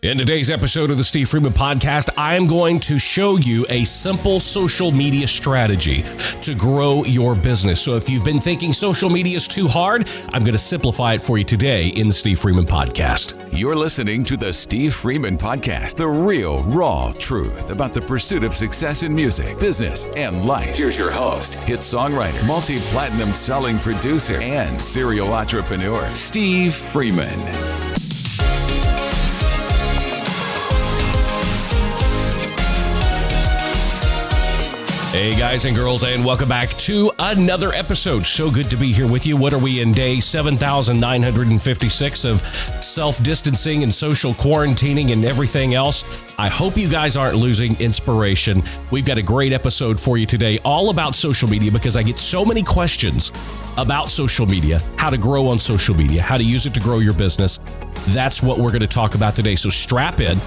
In today's episode of the Steve Freeman Podcast, I am going to show you a simple social media strategy to grow your business. So if you've been thinking social media is too hard, I'm going to simplify it for you today in the Steve Freeman Podcast. You're listening to the Steve Freeman Podcast, the real, raw truth about the pursuit of success in music, business, and life. Here's your host, hit songwriter, multi-platinum selling producer, and serial entrepreneur, Steve Freeman. Hey guys and girls, and welcome back to another episode. So good to be here with you. What are we in day 7,956 of self-distancing and social quarantining and everything else? I hope you guys aren't losing inspiration. We've got a great episode for you today, all about social media, because I get so many questions about social media, how to grow on social media, how to use it to grow your business. That's what we're going to talk about today. So strap in.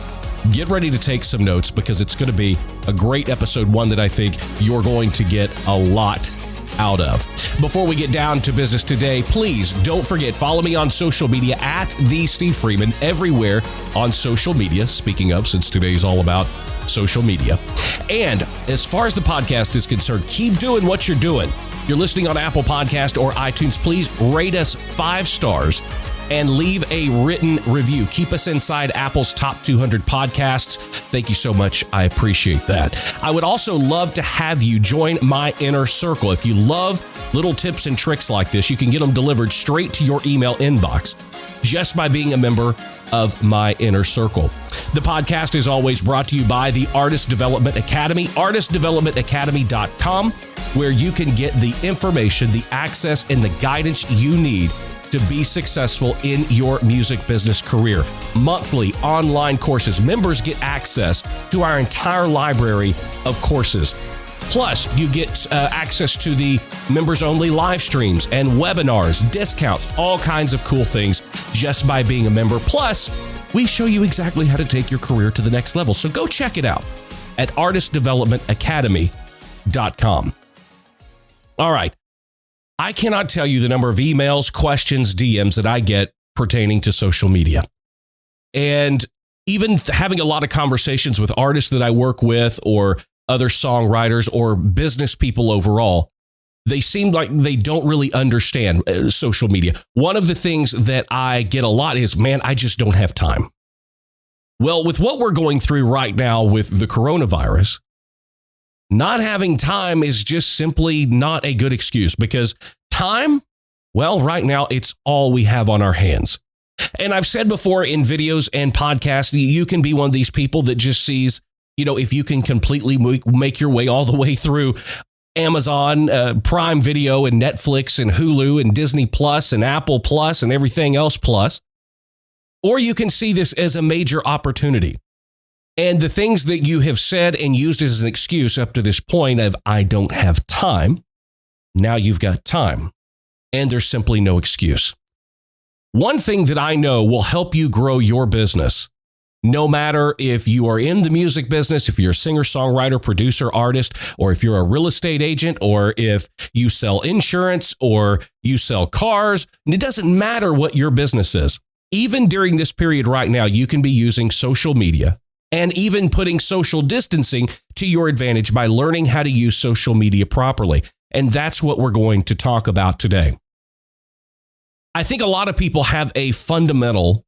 Get ready to take some notes because it's going to be a great episode, one that I think you're going to get a lot out of. Before we get down to business today, please don't forget, follow me on social media at The Steve Freeman everywhere on social media. Speaking of, since today is all about social media. And as far as the podcast is concerned, keep doing what you're doing. You're listening on Apple Podcast or iTunes. Please rate us 5 stars. And leave a written review. Keep us inside Apple's top 200 podcasts. Thank you so much. I appreciate that. I would also love to have you join my inner circle. If you love little tips and tricks like this, you can get them delivered straight to your email inbox just by being a member of my inner circle. The podcast is always brought to you by the Artist Development Academy, artistdevelopmentacademy.com, where you can get the information, the access, and the guidance you need to be successful in your music business career. Monthly online courses. Members get access to our entire library of courses. Plus, you get access to the members-only live streams and webinars, discounts, all kinds of cool things just by being a member. Plus, we show you exactly how to take your career to the next level. So go check it out at artistdevelopmentacademy.com. All right. I cannot tell you the number of emails, questions, DMs that I get pertaining to social media. And even having a lot of conversations with artists that I work with or other songwriters or business people overall, they seem like they don't really understand social media. One of the things that I get a lot is, man, I just don't have time. Well, with what we're going through right now with the coronavirus, not having time is just simply not a good excuse because time, well, right now, it's all we have on our hands. And I've said before in videos and podcasts, you can be one of these people that just sees, if you can completely make your way all the way through Amazon, Prime Video and Netflix and Hulu and Disney Plus and Apple Plus and everything else plus, or you can see this as a major opportunity. And the things that you have said and used as an excuse up to this point of, I don't have time, now you've got time. And there's simply no excuse. One thing that I know will help you grow your business, no matter if you are in the music business, if you're a singer, songwriter, producer, artist, or if you're a real estate agent, or if you sell insurance, or you sell cars, it doesn't matter what your business is. Even during this period right now, you can be using social media and even putting social distancing to your advantage by learning how to use social media properly. And that's what we're going to talk about today. I think a lot of people have a fundamental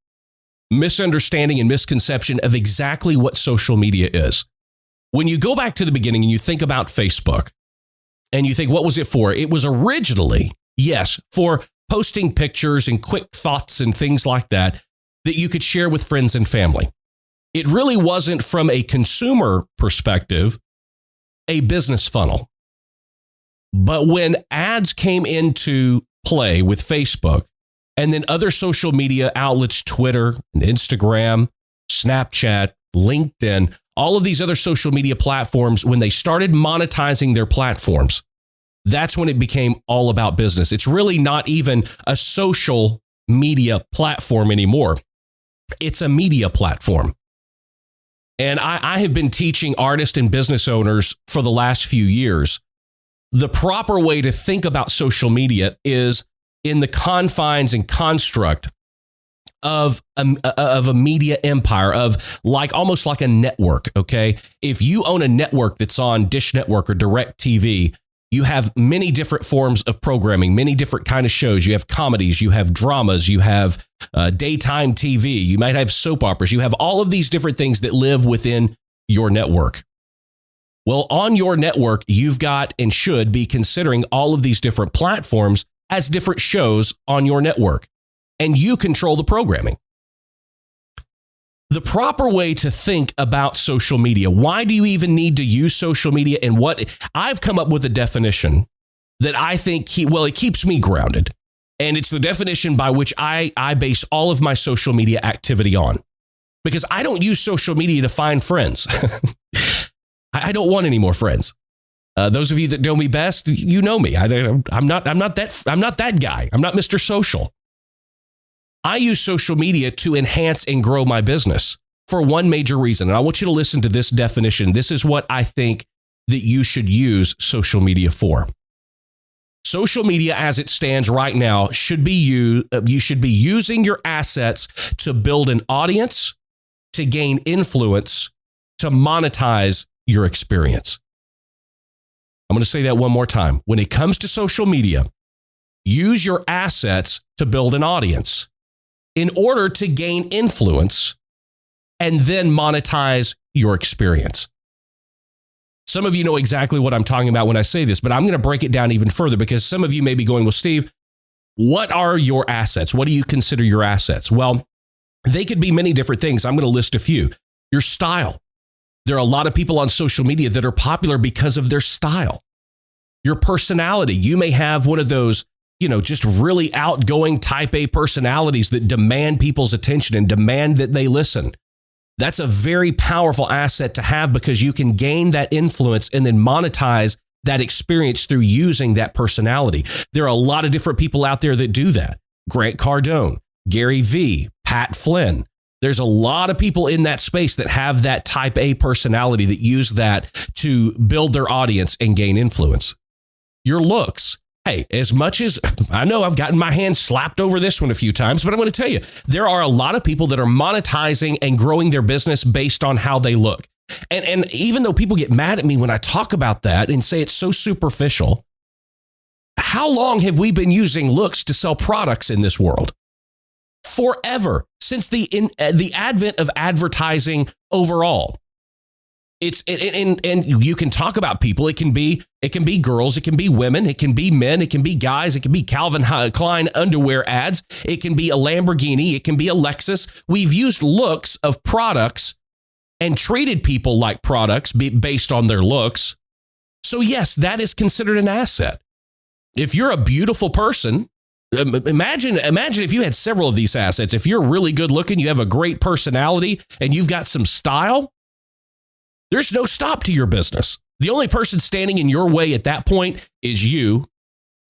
misunderstanding and misconception of exactly what social media is. When you go back to the beginning and you think about Facebook and you think, what was it for? It was originally, yes, for posting pictures and quick thoughts and things like that you could share with friends and family. It really wasn't, from a consumer perspective, a business funnel. But when ads came into play with Facebook and then other social media outlets, Twitter and Instagram, Snapchat, LinkedIn, all of these other social media platforms, when they started monetizing their platforms, that's when it became all about business. It's really not even a social media platform anymore. It's a media platform. And I have been teaching artists and business owners for the last few years. The proper way to think about social media is in the confines and construct of a media empire, of like almost like a network. Okay. If you own a network that's on Dish Network or DirecTV, you have many different forms of programming, many different kind of shows. You have comedies, you have dramas, you have daytime TV, you might have soap operas. You have all of these different things that live within your network. Well, on your network, you've got and should be considering all of these different platforms as different shows on your network, and you control the programming. The proper way to think about social media, why do you even need to use social media, and what I've come up with a definition that I think, it keeps me grounded. And it's the definition by which I base all of my social media activity on, because I don't use social media to find friends. I don't want any more friends. Those of you that know me best, you know me. I'm not that guy. I'm not Mr. Social. I use social media to enhance and grow my business for one major reason. And I want you to listen to this definition. This is what I think that you should use social media for. Social media as it stands right now should be you should be using your assets to build an audience, to gain influence, to monetize your experience. I'm going to say that one more time. When it comes to social media, use your assets to build an audience in order to gain influence and then monetize your experience. Some of you know exactly what I'm talking about when I say this, but I'm going to break it down even further, because some of you may be going, well, Steve, what are your assets? What do you consider your assets? Well, they could be many different things. I'm going to list a few. Your style. There are a lot of people on social media that are popular because of their style. Your personality. You may have one of those, just really outgoing type A personalities that demand people's attention and demand that they listen. That's a very powerful asset to have, because you can gain that influence and then monetize that experience through using that personality. There are a lot of different people out there that do that. Grant Cardone, Gary Vee, Pat Flynn. There's a lot of people in that space that have that type A personality that use that to build their audience and gain influence. Your looks. Hey, as much as I know I've gotten my hand slapped over this one a few times, but I'm going to tell you, there are a lot of people that are monetizing and growing their business based on how they look. And even though people get mad at me when I talk about that and say it's so superficial, how long have we been using looks to sell products in this world? Forever, since the advent of advertising overall. And you can talk about people. It can be girls, it can be women, it can be men, it can be guys, it can be Calvin Klein underwear ads, it can be a Lamborghini, it can be a Lexus. We've used looks of products and treated people like products based on their looks. So yes, that is considered an asset. If you're a beautiful person, imagine if you had several of these assets. If you're really good looking, you have a great personality, and you've got some style, there's no stop to your business. The only person standing in your way at that point is you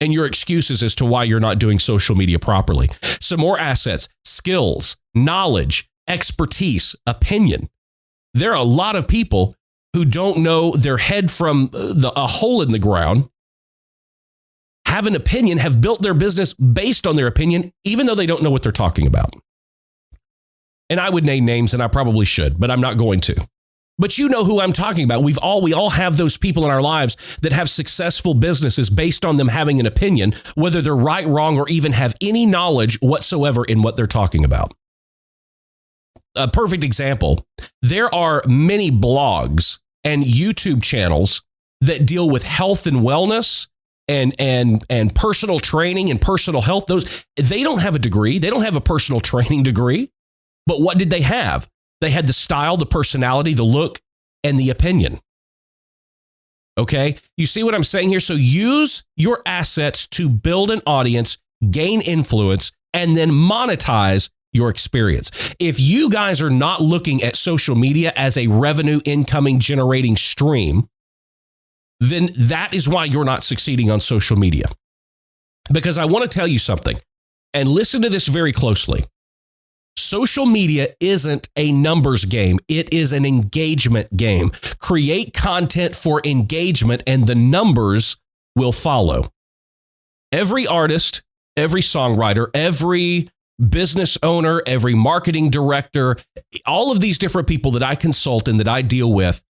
and your excuses as to why you're not doing social media properly. Some more assets: skills, knowledge, expertise, opinion. There are a lot of people who don't know their head from a hole in the ground, have an opinion, have built their business based on their opinion, even though they don't know what they're talking about. And I would name names, and I probably should, but I'm not going to. But you know who I'm talking about. We all have those people in our lives that have successful businesses based on them having an opinion, whether they're right, wrong, or even have any knowledge whatsoever in what they're talking about. A perfect example, there are many blogs and YouTube channels that deal with health and wellness and personal training and personal health. They don't have a degree. They don't have a personal training degree. But what did they have? They had the style, the personality, the look, and the opinion. Okay? You see what I'm saying here? So use your assets to build an audience, gain influence, and then monetize your experience. If you guys are not looking at social media as a revenue incoming generating stream, then that is why you're not succeeding on social media. Because I want to tell you something, and listen to this very closely. Social media isn't a numbers game. It is an engagement game. Create content for engagement and the numbers will follow. Every artist, every songwriter, every business owner, every marketing director, all of these different people that I consult and that I deal with,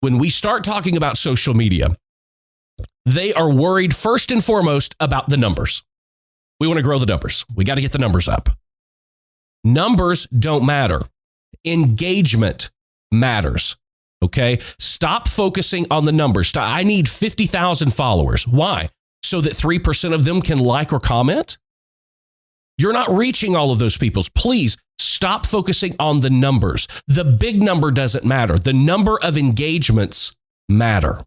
when we start talking about social media, they are worried first and foremost about the numbers. We want to grow the numbers. We got to get the numbers up. Numbers don't matter. Engagement matters. Okay? Stop focusing on the numbers. I need 50,000 followers. Why? So that 3% of them can like or comment? You're not reaching all of those people. Please stop focusing on the numbers. The big number doesn't matter. The number of engagements matter.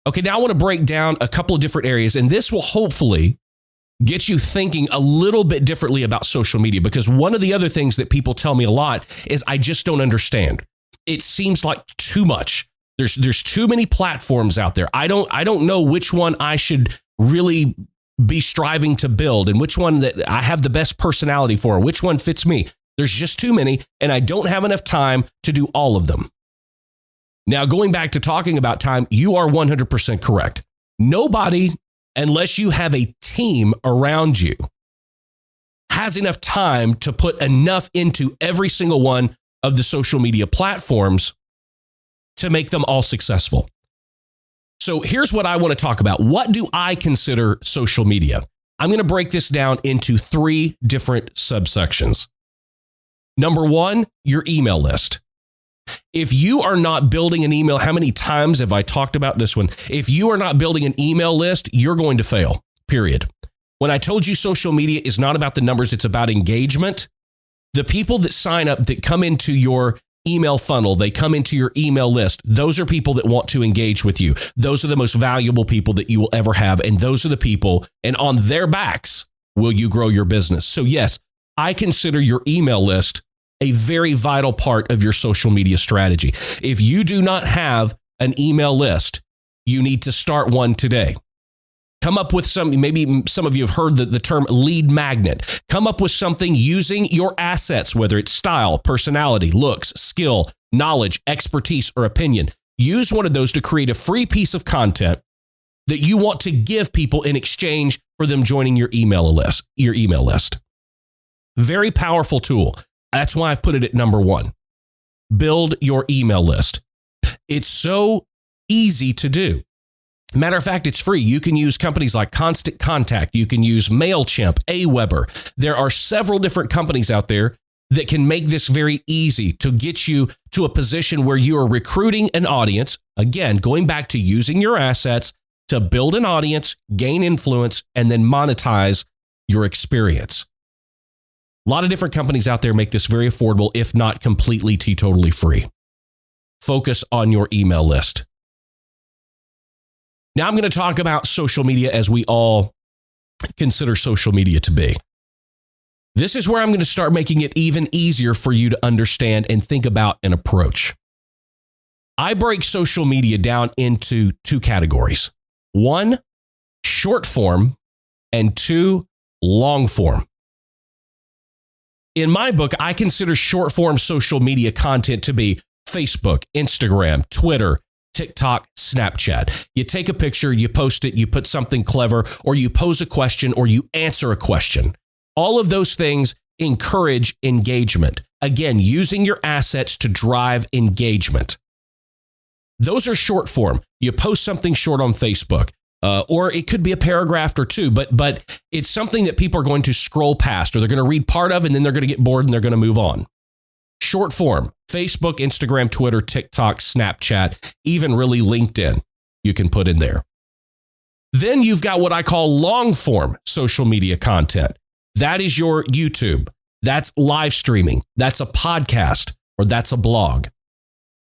Okay, now I want to break down a couple of different areas, and this will hopefully get you thinking a little bit differently about social media, because one of the other things that people tell me a lot is I just don't understand. It seems like too much. There's too many platforms out there. I don't know which one I should really be striving to build and which one that I have the best personality for, which one fits me. There's just too many, and I don't have enough time to do all of them. Now, going back to talking about time, you are 100% correct. Nobody, unless you have a team around you, has enough time to put enough into every single one of the social media platforms to make them all successful. So here's what I want to talk about. What do I consider social media? I'm going to break this down into 3 different subsections. Number 1, your email list. If you are not building an email, how many times have I talked about this one? If you are not building an email list, you're going to fail, period. When I told you social media is not about the numbers, it's about engagement. The people that sign up, that come into your email funnel, they come into your email list, those are people that want to engage with you. Those are the most valuable people that you will ever have. And those are the people, and on their backs will you grow your business. So yes, I consider your email list a very vital part of your social media strategy. If you do not have an email list, you need to start one today. Come up with maybe some of you have heard the term lead magnet. Come up with something using your assets, whether it's style, personality, looks, skill, knowledge, expertise, or opinion. Use one of those to create a free piece of content that you want to give people in exchange for them joining your email list. Very powerful tool. That's why I've put it at number 1. Build your email list. It's so easy to do. Matter of fact, it's free. You can use companies like Constant Contact. You can use MailChimp, Aweber. There are several different companies out there that can make this very easy to get you to a position where you are recruiting an audience. Again, going back to using your assets to build an audience, gain influence, and then monetize your experience. A lot of different companies out there make this very affordable, if not completely teetotally free. Focus on your email list. Now I'm going to talk about social media as we all consider social media to be. This is where I'm going to start making it even easier for you to understand and think about an approach. I break social media down into 2 categories. 1, short form, and 2, long form. In my book, I consider short form social media content to be Facebook, Instagram, Twitter, TikTok, Snapchat. You take a picture, you post it, you put something clever, or you pose a question, or you answer a question. All of those things encourage engagement. Again, using your assets to drive engagement. Those are short form. You post something short on Facebook, or it could be a paragraph or 2, but it's something that people are going to scroll past, or they're going to read part of, and then they're going to get bored and they're going to move on. Short form, Facebook, Instagram, Twitter, TikTok, Snapchat, even really LinkedIn, you can put in there. Then you've got what I call long form social media content. That is your YouTube. That's live streaming. That's a podcast, or that's a blog.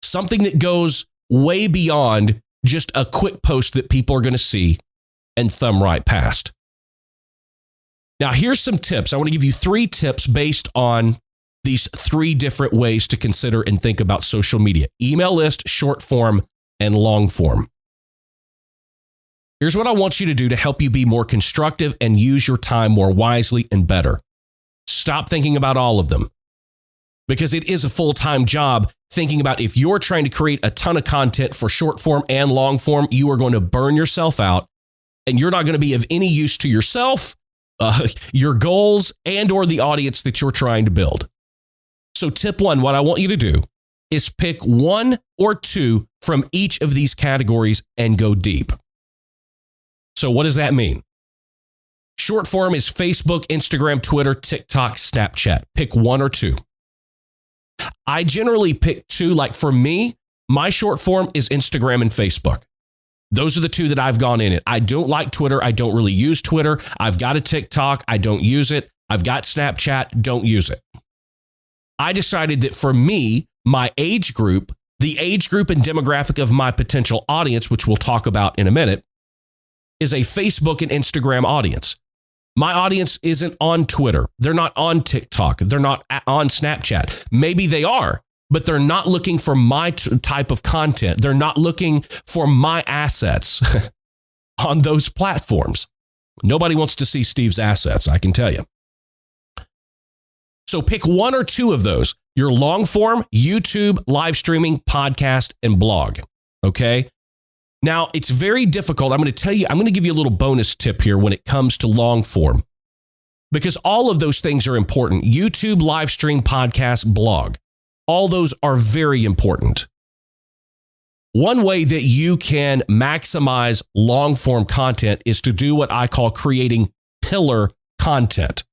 Something that goes way beyond just a quick post that people are going to see and thumb right past. Now, here's some tips. I want to give you 3 tips based on these 3 different ways to consider and think about social media: email list, short form, and long form. Here's what I want you to do to help you be more constructive and use your time more wisely and better. Stop thinking about all of them, because it is a full-time job. Thinking about, if you're trying to create a ton of content for short form and long form, you are going to burn yourself out, and you're not going to be of any use to yourself, your goals and or the audience that you're trying to build. So tip 1, what I want you to do is pick 1 or 2 from each of these categories and go deep. So what does that mean? Short form is Facebook, Instagram, Twitter, TikTok, Snapchat. Pick 1 or 2. I generally pick 2. Like for me, my short form is Instagram and Facebook. Those are the 2 that I've gone in it. I don't like Twitter. I don't really use Twitter. I've got a TikTok. I don't use it. I've got Snapchat. Don't use it. I decided that for me, my age group, the age group and demographic of my potential audience, which we'll talk about in a minute, is a Facebook and Instagram audience. My audience isn't on Twitter. They're not on TikTok. They're not on Snapchat. Maybe they are, but they're not looking for my type of content. They're not looking for my assets on those platforms. Nobody wants to see Steve's assets, I can tell you. So pick 1 or 2 of those, your long form, YouTube, live streaming, podcast, and blog. Okay. Now, it's very difficult. I'm going to give you a little bonus tip here when it comes to long form, because all of those things are important. YouTube, live stream, podcast, blog, all those are very important. One way that you can maximize long form content is to do what I call creating pillar content.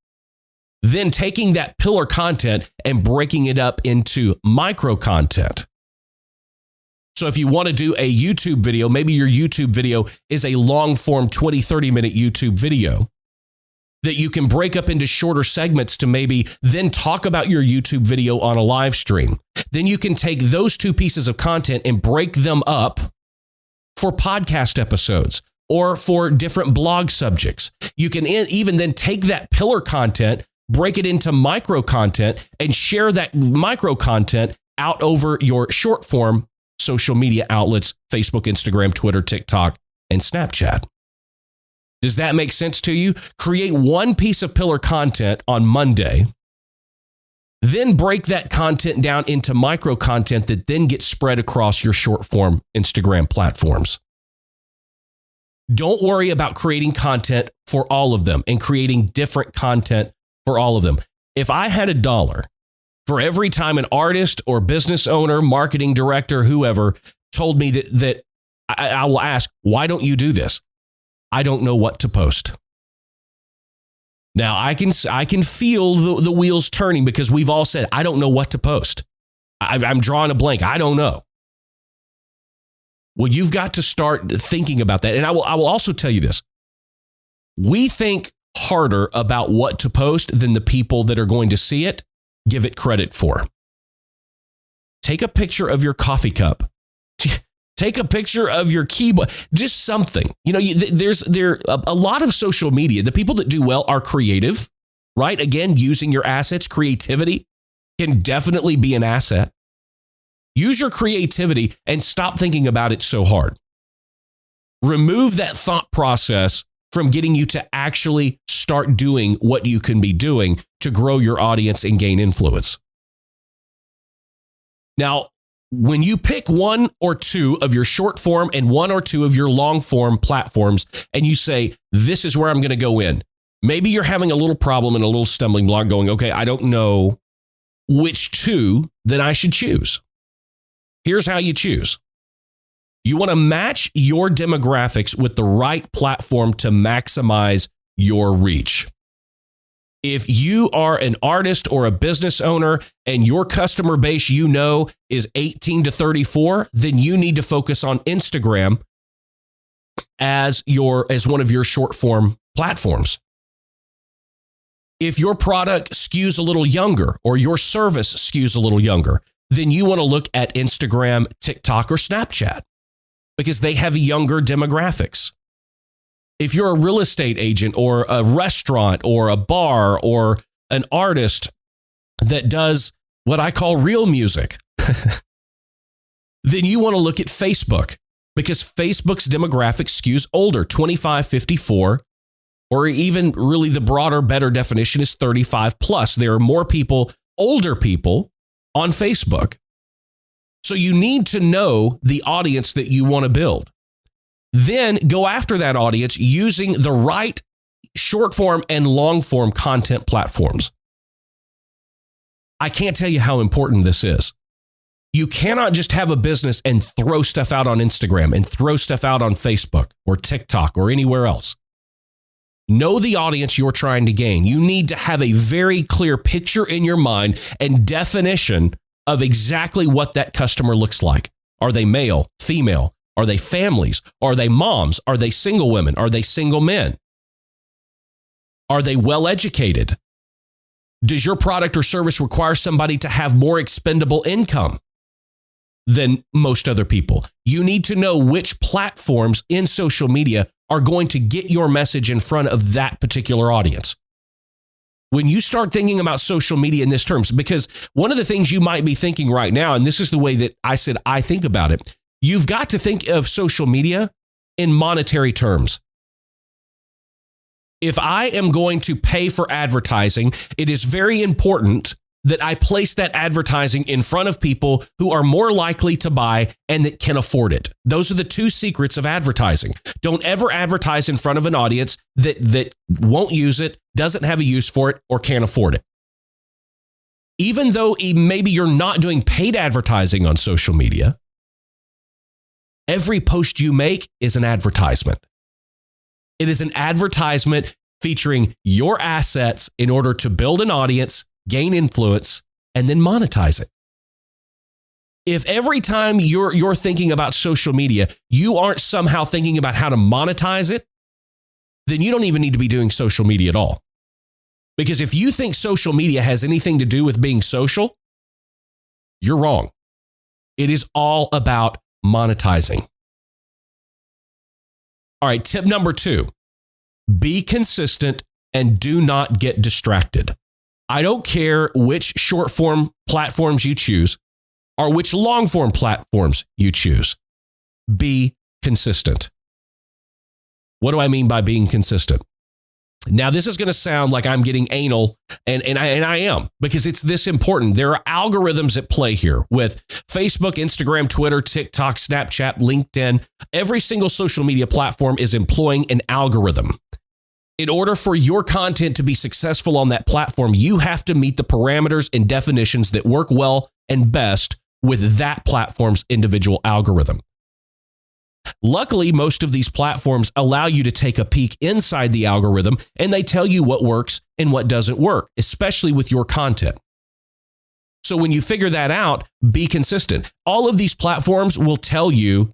Then taking that pillar content and breaking it up into micro content. So if you want to do a YouTube video, maybe your YouTube video is a long form 20, 30 minute YouTube video that you can break up into shorter segments to maybe then talk about your YouTube video on a live stream. Then you can take those 2 pieces of content and break them up for podcast episodes or for different blog subjects. You can even then take that pillar content, break it into micro content, and share that micro content out over your short form social media outlets, Facebook, Instagram, Twitter, TikTok, and Snapchat. Does that make sense to you? Create 1 piece of pillar content on Monday, then break that content down into micro content that then gets spread across your short form Instagram platforms. Don't worry about creating content for all of them and creating different content for all of them. If I had $1 for every time an artist or business owner, marketing director, whoever told me that I will ask, why don't you do this? I don't know what to post. Now I can feel the wheels turning because we've all said, I don't know what to post. I'm drawing a blank. I don't know. Well, you've got to start thinking about that. And I will also tell you this. We think harder about what to post than the people that are going to see it give it credit for. Take a picture of your coffee cup. Take a picture of your keyboard. Just something. You know, there's a lot of social media. The people that do well are creative, right? Again, using your assets. Creativity can definitely be an asset. Use your creativity and stop thinking about it so hard. Remove that thought process from getting you to actually start doing what you can be doing to grow your audience and gain influence. Now, when you pick 1 or 2 of your short form and 1 or 2 of your long form platforms, and you say, this is where I'm going to go in. Maybe you're having a little problem and a little stumbling block going, okay, I don't know which 2 that I should choose. Here's how you choose. You want to match your demographics with the right platform to maximize your reach. If you are an artist or a business owner and your customer base is 18 to 34, then you need to focus on Instagram as one of your short form platforms. If your product skews a little younger or your service skews a little younger, then you want to look at Instagram, TikTok, or Snapchat because they have younger demographics. If you're a real estate agent or a restaurant or a bar or an artist that does what I call real music, then you want to look at Facebook because Facebook's demographic skews older, 25, 54, or even really the broader, better definition is 35 plus. There are more people, older people on Facebook. So you need to know the audience that you want to build. Then go after that audience using the right short form and long form content platforms. I can't tell you how important this is. You cannot just have a business and throw stuff out on Instagram and throw stuff out on Facebook or TikTok or anywhere else. Know the audience you're trying to gain. You need to have a very clear picture in your mind and definition of exactly what that customer looks like. Are they male, female? Are they families? Are they moms? Are they single women? Are they single men? Are they well educated? Does your product or service require somebody to have more expendable income than most other people? You need to know which platforms in social media are going to get your message in front of that particular audience. When you start thinking about social media in this terms, because one of the things you might be thinking right now, and this is the way that I said I think about it, you've got to think of social media in monetary terms. If I am going to pay for advertising, it is very important that I place that advertising in front of people who are more likely to buy and that can afford it. Those are the two secrets of advertising. Don't ever advertise in front of an audience that won't use it, doesn't have a use for it, or can't afford it. Even though maybe you're not doing paid advertising on social media, every post you make is an advertisement. It is an advertisement featuring your assets in order to build an audience, gain influence, and then monetize it. If every time you're thinking about social media, you aren't somehow thinking about how to monetize it, then you don't even need to be doing social media at all. Because if you think social media has anything to do with being social, you're wrong. It is all about monetizing. All right, tip number 2, be consistent and do not get distracted. I don't care which short form platforms you choose or which long form platforms you choose. Be consistent. What do I mean by being consistent? Now, this is going to sound like I'm getting anal, and I am, because it's this important. There are algorithms at play here with Facebook, Instagram, Twitter, TikTok, Snapchat, LinkedIn. Every single social media platform is employing an algorithm. In order for your content to be successful on that platform, you have to meet the parameters and definitions that work well and best with that platform's individual algorithm. Luckily, most of these platforms allow you to take a peek inside the algorithm, and they tell you what works and what doesn't work, especially with your content. So when you figure that out, be consistent. All of these platforms will tell you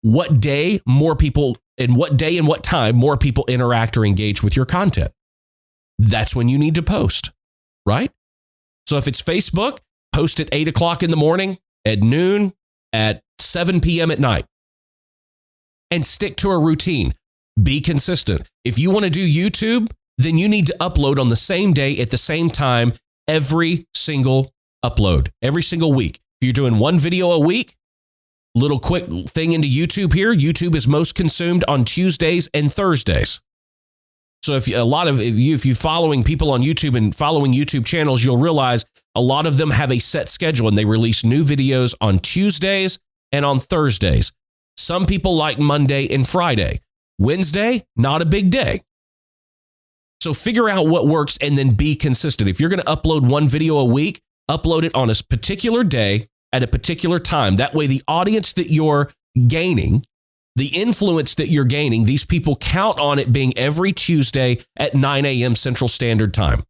what day more people and what day and what time more people interact or engage with your content. That's when you need to post, right? So if it's Facebook, post at 8 o'clock in the morning, at noon, at 7 p.m. at night. And stick to a routine. Be consistent. If you want to do YouTube, then you need to upload on the same day at the same time every single upload, every single week. If you're doing one video a week, little quick thing into YouTube here, YouTube is most consumed on Tuesdays and Thursdays. So if you're following people on YouTube and following YouTube channels, you'll realize a lot of them have a set schedule and they release new videos on Tuesdays and on Thursdays. Some people like Monday and Friday. Wednesday, not a big day. So figure out what works and then be consistent. If you're going to upload one video a week, upload it on a particular day at a particular time. That way, the audience that you're gaining, the influence that you're gaining, these people count on it being every Tuesday at 9 a.m. Central Standard Time.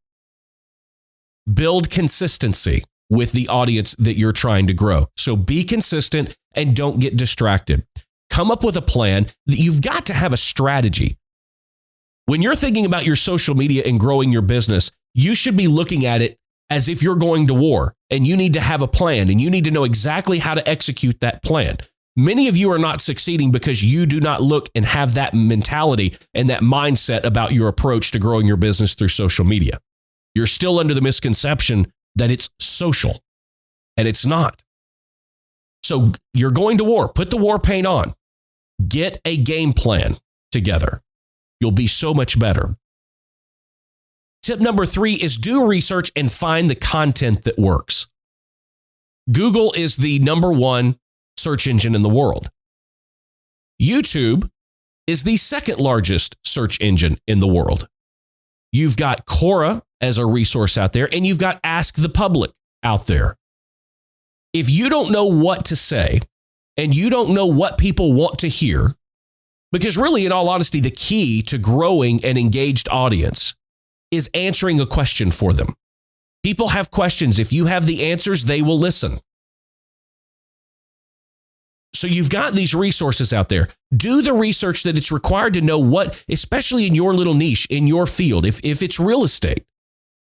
Build consistency with the audience that you're trying to grow. So be consistent and don't get distracted. Come up with a plan. You've got to have a strategy. When you're thinking about your social media and growing your business, you should be looking at it as if you're going to war and you need to have a plan and you need to know exactly how to execute that plan. Many of you are not succeeding because you do not look and have that mentality and that mindset about your approach to growing your business through social media. You're still under the misconception that it's social, and it's not. So you're going to war. Put the war paint on. Get a game plan together. You'll be so much better. Tip number 3 is do research and find the content that works. Google is the number 1 search engine in the world. YouTube is the second largest search engine in the world. You've got Quora as a resource out there, and you've got Ask the Public out there. If you don't know what to say and you don't know what people want to hear, because really, in all honesty, the key to growing an engaged audience is answering a question for them. People have questions. If you have the answers, they will listen. So you've got these resources out there. Do the research that it's required to know what, especially in your little niche, in your field. If it's real estate,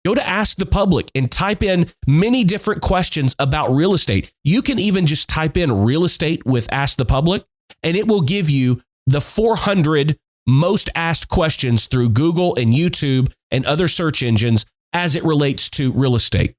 go to Ask the Public and type in many different questions about real estate. You can even just type in real estate with Ask the Public, and it will give you the 400 most asked questions through Google and YouTube and other search engines as it relates to real estate.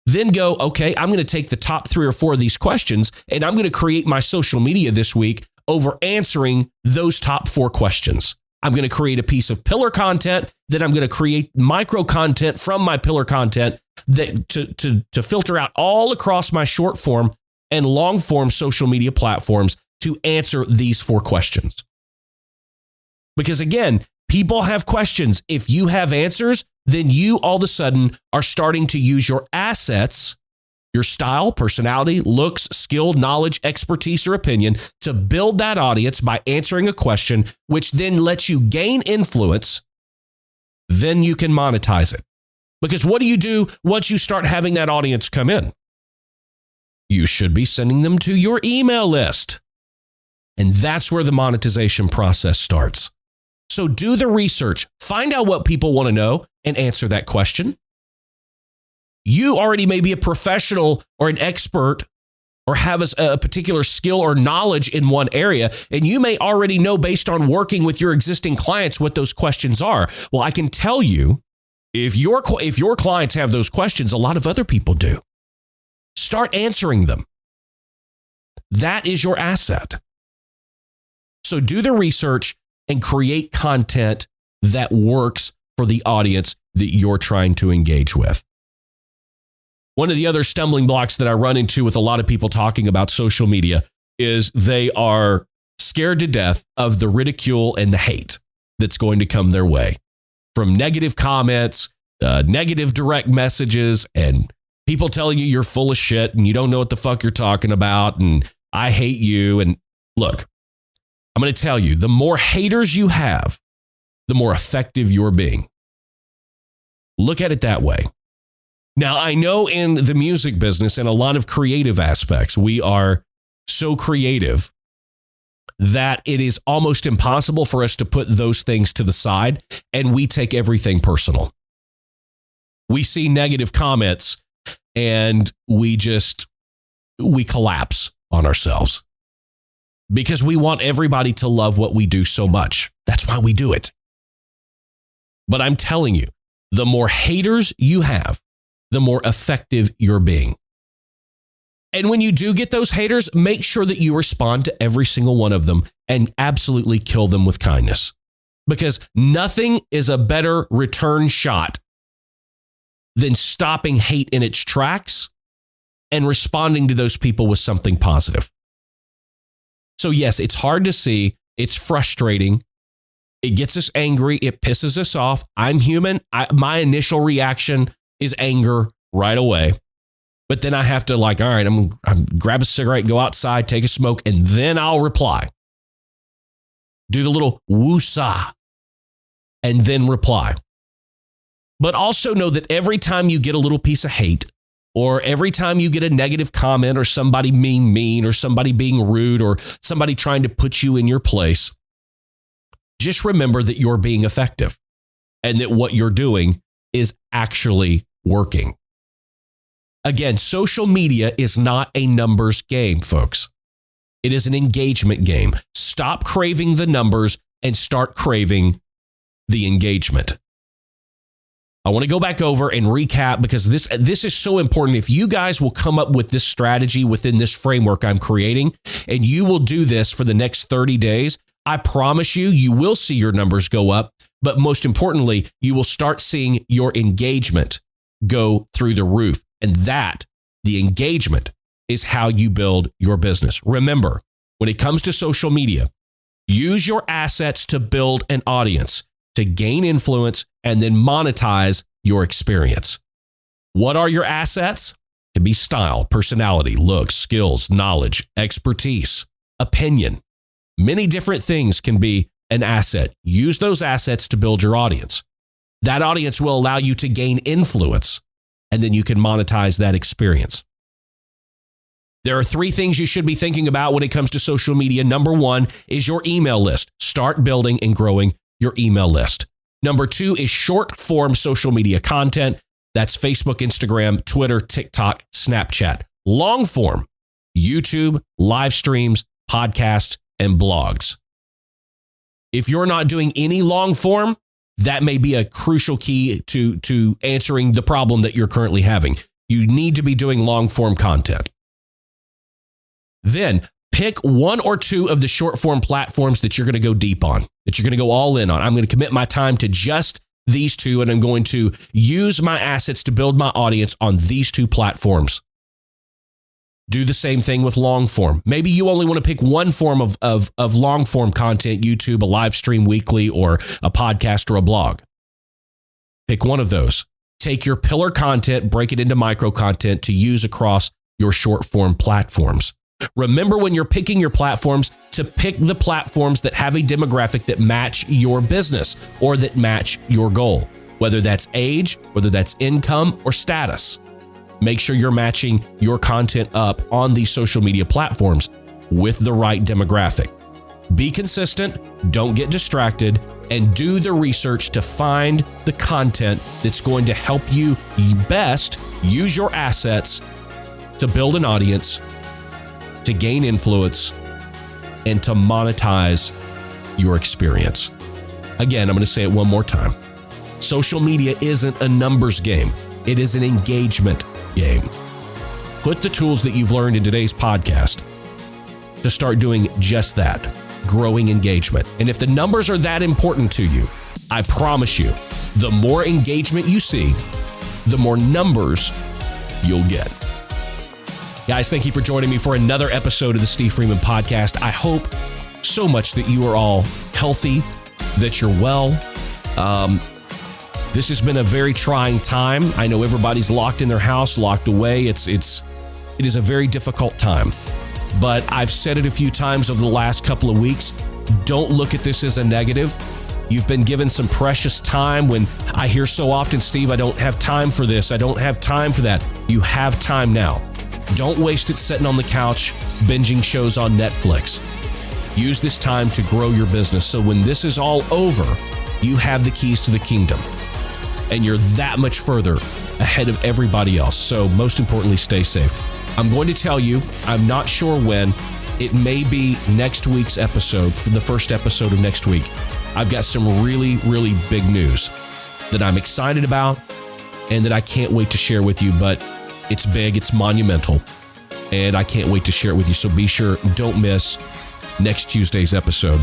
Then go, okay, I'm going to take the top 3 or 4 of these questions, and I'm going to create my social media this week over answering those top 4 questions. I'm going to create a piece of pillar content, then I'm going to create micro content from my pillar content that to filter out all across my short form and long form social media platforms to answer these 4 questions. Because again, people have questions. If you have answers, then you all of a sudden are starting to use your assets, your style, personality, looks, skill, knowledge, expertise, or opinion to build that audience by answering a question, which then lets you gain influence. Then you can monetize it. Because what do you do once you start having that audience come in? You should be sending them to your email list. And that's where the monetization process starts. So do the research, find out what people want to know, and answer that question. You already may be a professional or an expert or have a particular skill or knowledge in one area, and you may already know based on working with your existing clients what those questions are. Well, I can tell you, if your clients have those questions, a lot of other people do. Start answering them. That is your asset. So do the research and create content that works for the audience that you're trying to engage with. One of the other stumbling blocks that I run into with a lot of people talking about social media is they are scared to death of the ridicule and the hate that's going to come their way from negative comments, negative direct messages, and people telling you you're full of shit and you don't know what the fuck you're talking about and I hate you. And look, I'm going to tell you, the more haters you have, the more effective you're being. Look at it that way. Now, I know in the music business and a lot of creative aspects, we are so creative that it is almost impossible for us to put those things to the side, and we take everything personal. We see negative comments and we collapse on ourselves. Because we want everybody to love what we do so much. That's why we do it. But I'm telling you, the more haters you have, the more effective you're being. And when you do get those haters, make sure that you respond to every single one of them and absolutely kill them with kindness. Because nothing is a better return shot than stopping hate in its tracks and responding to those people with something positive. So yes, it's hard to see. It's frustrating. It gets us angry. It pisses us off. I'm human. My initial reaction is anger right away. But then I have to all right, I'm grab a cigarette, go outside, take a smoke, and then I'll reply. Do the little woo-saw and then reply. But also know that every time you get a little piece of hate, or every time you get a negative comment or somebody being mean or somebody being rude or somebody trying to put you in your place, just remember that you're being effective and that what you're doing is actually working. Again, social media is not a numbers game, folks. It is an engagement game. Stop craving the numbers and start craving the engagement. I want to go back over and recap because this is so important. If you guys will come up with this strategy within this framework I'm creating, and you will do this for the next 30 days, I promise you will see your numbers go up. But most importantly, you will start seeing your engagement go through the roof. And that, the engagement, is how you build your business. Remember, when it comes to social media, Use your assets to build an audience, to gain influence, and then monetize your experience. What are your assets? It can be style, personality, looks, skills, knowledge, expertise, opinion. Many different things can be an asset. Use those assets to build your audience. That audience will allow you to gain influence, and then you can monetize that experience. There are 3 things you should be thinking about when it comes to social media. Number 1 is your email list. Start building and growing your email list. Number 2 is short form social media content. That's Facebook, Instagram, Twitter, TikTok, Snapchat. Long form, YouTube, live streams, podcasts, and blogs. If you're not doing any long form, that may be a crucial key to answering the problem that you're currently having. You need to be doing long form content. Then pick 1 or 2 of the short form platforms that you're going to go deep on, that you're going to go all in on. I'm going to commit my time to just these 2, and I'm going to use my assets to build my audience on these 2 platforms. Do the same thing with long form. Maybe you only want to pick one form of long form content, YouTube, a live stream weekly, or a podcast or a blog. Pick one of those. Take your pillar content, break it into micro content to use across your short form platforms. Remember, when you're picking your platforms, to pick the platforms that have a demographic that match your business or that match your goal, whether that's age, whether that's income or status. Make sure you're matching your content up on these social media platforms with the right demographic. Be consistent, don't get distracted, and do the research to find the content that's going to help you best use your assets to build an audience, to gain influence, and to monetize your experience. Again, I'm going to say it one more time. Social media isn't a numbers game. It is an engagement game. Put the tools that you've learned in today's podcast to start doing just that, growing engagement. And if the numbers are that important to you, I promise you, the more engagement you see, the more numbers you'll get. Guys, thank you for joining me for another episode of the Steve Freeman Podcast. I hope so much that you are all healthy, that you're well. This has been a very trying time. I know everybody's locked in their house, locked away. It is a very difficult time. But I've said it a few times over the last couple of weeks. Don't look at this as a negative. You've been given some precious time. When I hear so often, Steve, I don't have time for this. I don't have time for that. You have time now. Don't waste it sitting on the couch, binging shows on Netflix. Use this time to grow your business so when this is all over, you have the keys to the kingdom and you're that much further ahead of everybody else. So most importantly, stay safe. I'm going to tell you, I'm not sure when. It may be next week's episode, for the first episode of next week. I've got some really, really big news that I'm excited about and that I can't wait to share with you, but it's big, it's monumental, and I can't wait to share it with you. So be sure, don't miss next Tuesday's episode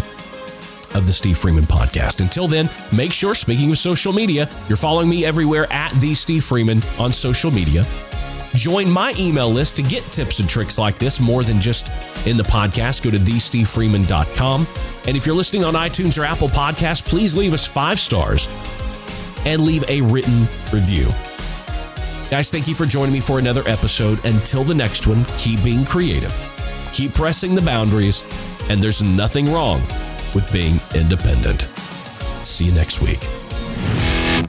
of the Steve Freeman Podcast. Until then, make sure, speaking of social media, you're following me everywhere at The Steve Freeman on social media. Join my email list to get tips and tricks like this more than just in the podcast. Go to thestevefreeman.com. And if you're listening on iTunes or Apple Podcasts, please leave us 5 stars and leave a written review. Guys, thank you for joining me for another episode. Until the next one, keep being creative, keep pressing the boundaries, and there's nothing wrong with being independent. See you next week.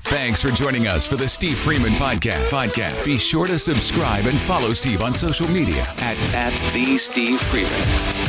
Thanks for joining us for the Steve Freeman Podcast. Be sure to subscribe and follow Steve on social media at The Steve Freeman.